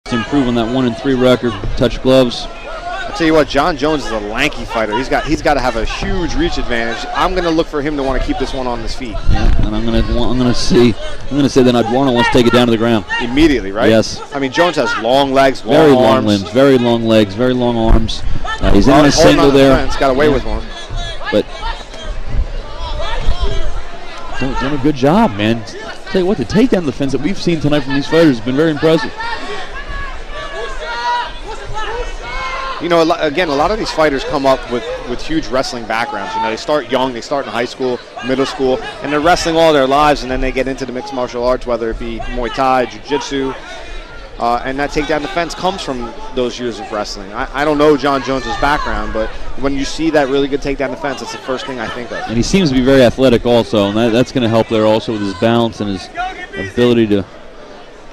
to improve on that 1-3 record. Touch gloves. I'll tell you what, John Jones is a lanky fighter. He's got to have a huge reach advantage. I'm going to look for him to want to keep this one on his feet. Yeah, and I'm going to say that Eduardo wants to take it down to the ground immediately, right? Yes. I mean, Jones has long legs, long very arms. long limbs, very long legs, very long arms. He's in a single there. He's got away with one. But done a good job, man. Tell you what, the takedown defense that we've seen tonight from these fighters has been very impressive. You know, again, a lot of these fighters come up with huge wrestling backgrounds. You know, they start young, they start in high school, middle school, and they're wrestling all their lives, and then they get into the mixed martial arts, whether it be Muay Thai, Jiu-Jitsu, and that takedown defense comes from those years of wrestling. I don't know John Jones's background, but when you see that really good takedown defense, that's the first thing I think of. And he seems to be very athletic also, and that's going to help there also with his balance and his ability to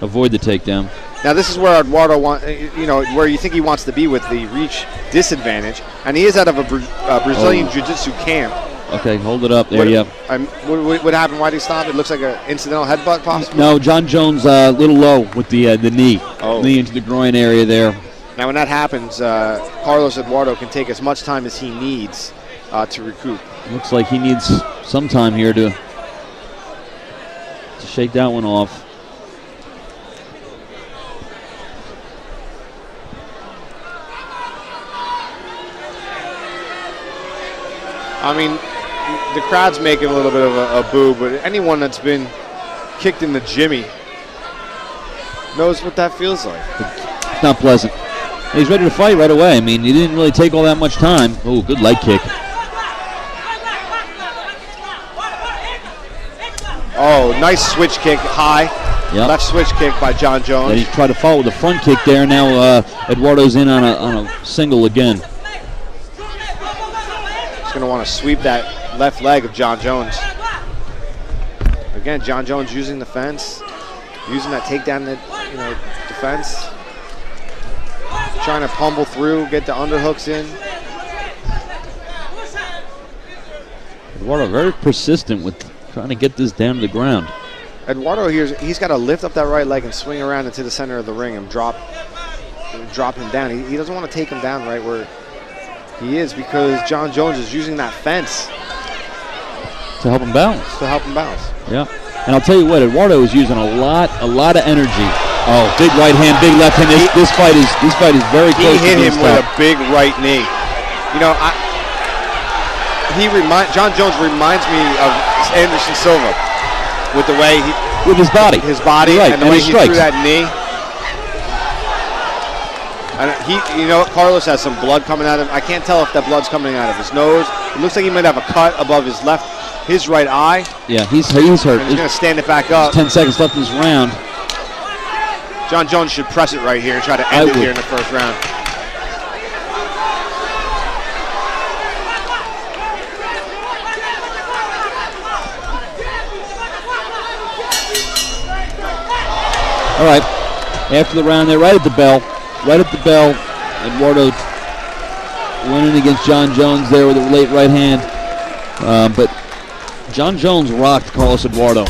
avoid the takedown. Now this is where Eduardo where you think he wants to be with the reach disadvantage, and he is out of a Brazilian Jiu-Jitsu camp. Okay, hold it up there. What happened? Why did he stop? It looks like an incidental headbutt, possibly. No, John Jones a little low with the knee, knee into the groin area there. Now when that happens, Carlos Eduardo can take as much time as he needs to recoup. Looks like he needs some time here to shake that one off. I mean, the crowd's making a little bit of a boo, but anyone that's been kicked in the jimmy knows what that feels like. It's not pleasant. He's ready to fight right away. I mean, he didn't really take all that much time. Oh, good leg kick. Oh, nice switch kick, high. Yep. Left switch kick by John Jones. And he tried to follow with a front kick there. Now Eduardo's in on a single again. Going to want to sweep that left leg of John Jones. Again, John Jones using the fence, using that takedown, defense, trying to pummel through, get the underhooks in. Eduardo very persistent with trying to get this down to the ground. Eduardo here, he's got to lift up that right leg and swing around into the center of the ring and drop him down. He doesn't want to take him down right where he is, because John Jones is using that fence to help him balance. Yeah, and I'll tell you what, Eduardo is using a lot of energy. Oh, big right hand, big left hand. This fight is very close. He hit him with a big right knee. You know, John Jones reminds me of Anderson Silva with the way with his body, right, and the way he threw that knee. And Carlos has some blood coming out of him. I can't tell if that blood's coming out of his nose. It looks like he might have a cut above his right eye. Yeah, he's hurt. And he's going to stand it back up. 10 seconds left in this round. John Jones should press it right here and try to end it here in the first round. All right, after the round there, right at the bell, Eduardo winning against John Jones there with a late right hand. But John Jones rocked Carlos Eduardo.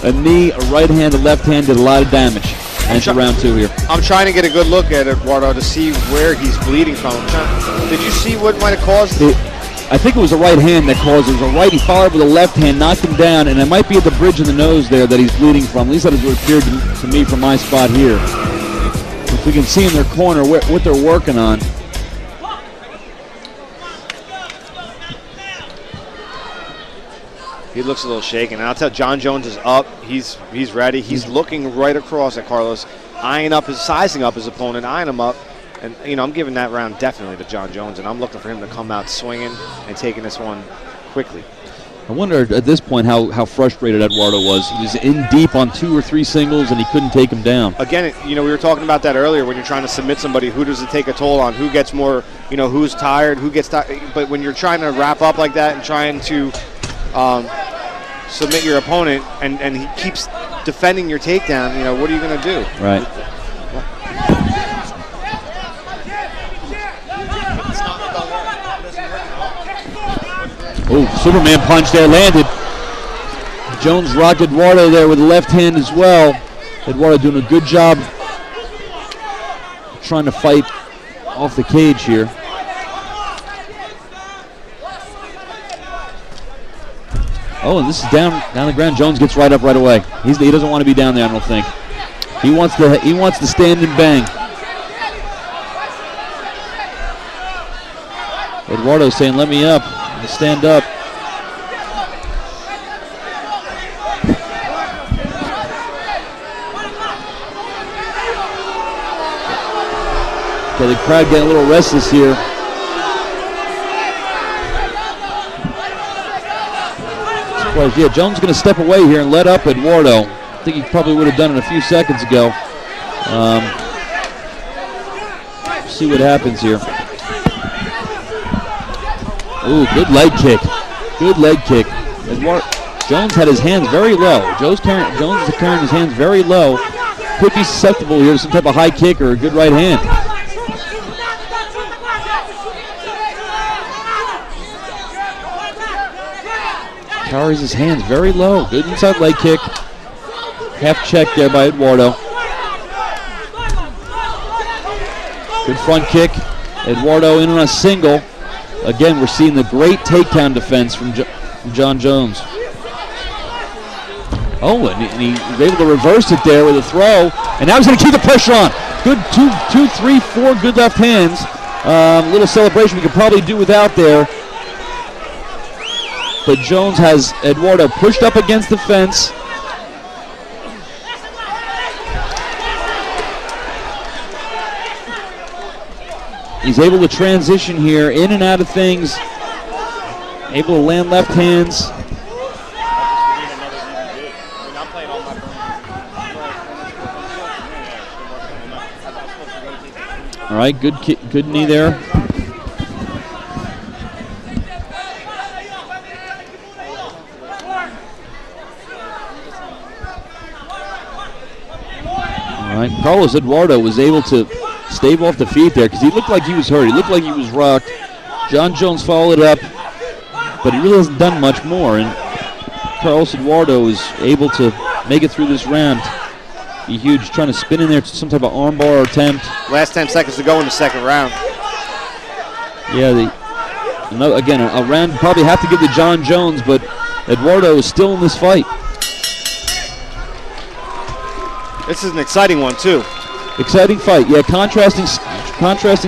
A knee, a right hand, a left hand did a lot of damage. Into round two here. I'm trying to get a good look at Eduardo to see where he's bleeding from. Did you see what might have caused it? I think it was a right hand that caused it. It was a right. He followed with a left hand, knocked him down, and it might be at the bridge of the nose there that he's bleeding from. At least that is what appeared to me from my spot here. If we can see in their corner what they're working on. He looks a little shaken. And I'll tell you, John Jones is up. He's ready. He's looking right across at Carlos, sizing up his opponent, eyeing him up. And, I'm giving that round definitely to John Jones, and I'm looking for him to come out swinging and taking this one quickly. I wonder at this point how frustrated Eduardo was. He was in deep on 2 or 3 singles, and he couldn't take him down. Again, we were talking about that earlier. When you're trying to submit somebody, who does it take a toll on? Who gets more, who's tired, who gets tired. But when you're trying to wrap up like that and trying to submit your opponent, and he keeps defending your takedown, what are you going to do? Right. Oh, Superman punch there landed. Jones rocked Eduardo there with the left hand as well. Eduardo doing a good job trying to fight off the cage here. Oh, and this is down the ground. Jones gets right up right away. He doesn't want to be down there, I don't think. He wants to stand and bang. Eduardo saying, "Let me up, stand up." Okay, the crowd getting a little restless here. Yeah, Jones going to step away here and let up Eduardo. I think he probably would have done it a few seconds ago. See what happens here. Ooh, good leg kick. Good leg kick. Jones had his hands very low. Jones is carrying his hands very low. Could be susceptible here to some type of high kick or a good right hand. Carries his hands very low. Good inside leg kick. Half check there by Eduardo. Good front kick. Eduardo in on a single. Again, we're seeing the great takedown defense from John Jones. Oh, and he was able to reverse it there with a throw. And now he's going to keep the pressure on. Good 2, 3, 4 good left hands. A little celebration we could probably do without there. But Jones has Eduardo pushed up against the fence. He's able to transition here, in and out of things. Able to land left hands. All right, good knee there. All right, Carlos Eduardo was able to stave off the feet there because he looked like he was hurt. He looked like he was rocked. John Jones followed up, but he really hasn't done much more. And Carlos Eduardo was able to make it through this round. Be huge, trying to spin in there to some type of armbar attempt. Last 10 seconds to go in the second round. Yeah, again, a round you probably have to give to John Jones, but Eduardo is still in this fight. This is an exciting one, too. Exciting fight, yeah. Contrasting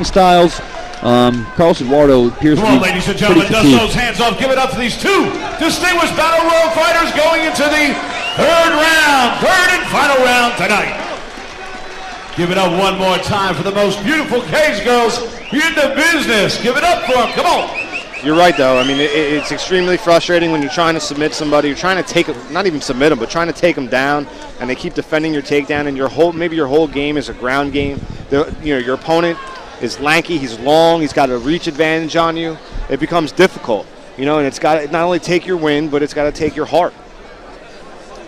styles. Carlos Eduardo appears to be ladies and gentlemen, dust those hands off. Give it up to these two distinguished battle royal fighters going into the third and final round tonight. Give it up one more time for the most beautiful cage girls in the business. Give it up for them. Come on. You're right, though. I mean, it's extremely frustrating when you're trying to submit somebody. You're trying to take them, not even submit them, but trying to take them down, and they keep defending your takedown. And maybe your whole game is a ground game. Your opponent is lanky. He's long. He's got a reach advantage on you. It becomes difficult, and it's got to not only take your win, but it's got to take your heart.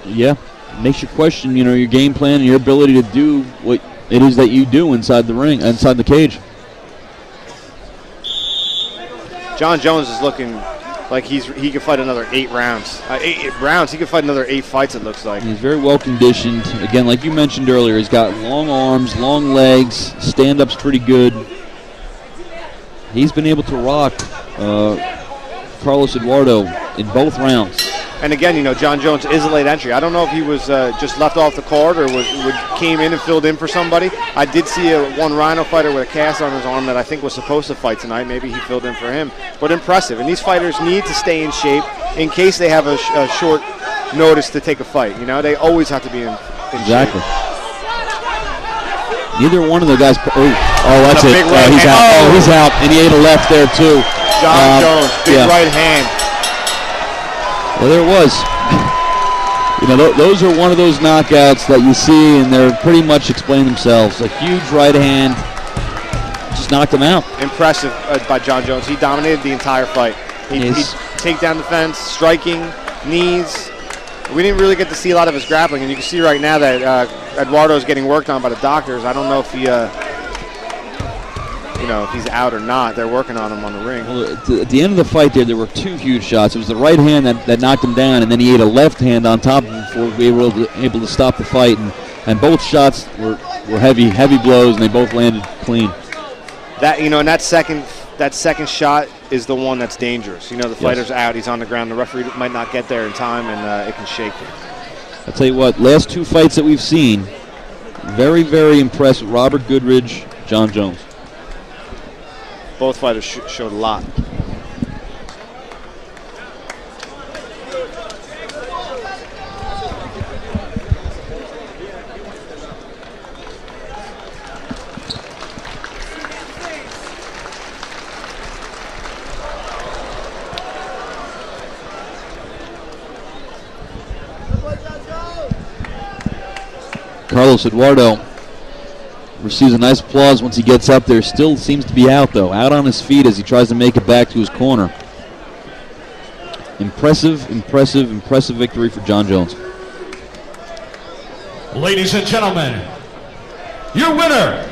Yeah, it makes you question, your game plan and your ability to do what it is that you do inside the ring, inside the cage. John Jones is looking like he could fight another 8 rounds. 8 rounds. He could fight another 8 fights, it looks like. He's very well conditioned. Again, like you mentioned earlier, he's got long arms, long legs, stand-up's pretty good. He's been able to rock Carlos Eduardo in both rounds. And again, John Jones is a late entry. I don't know if he was just left off the card or came in and filled in for somebody. I did see one Rhino fighter with a cast on his arm that I think was supposed to fight tonight. Maybe he filled in for him. But impressive. And these fighters need to stay in shape in case they have a short notice to take a fight. They always have to be in exactly. shape. Neither one of the guys. That's it. He's out. Oh, he's out. And he ate a left there, too. John Jones, big right hand. Well, there it was. Those are one of those knockouts that you see, and they're pretty much explain themselves. A huge right hand just knocked him out. Impressive by John Jones. He dominated the entire fight. He take down defense, striking, knees. We didn't really get to see a lot of his grappling, and you can see right now that Eduardo is getting worked on by the doctors. I don't know if he, if he's out or not. They're working on him on the ring. Well, at the end of the fight there were 2 huge shots. It was the right hand that knocked him down, and then he ate a left hand on top of him before we were able to stop the fight. And both shots were were heavy blows, and they both landed clean. That, you know, and that second shot is the one that's dangerous. You know, the fighter's out, he's on the ground, the referee might not get there in time, and it can shake him. I'll tell you what, last two fights that we've seen, very, very impressed with Robert Goodridge, Jon Jones. Both fighters showed a lot. Carlos Eduardo receives a nice applause once he gets up there. Still seems to be out, though. Out on his feet as he tries to make it back to his corner. Impressive victory for Jon Jones. Ladies and gentlemen, your winner,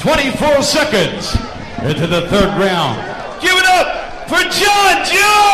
24 seconds into the third round. Give it up for Jon Jones!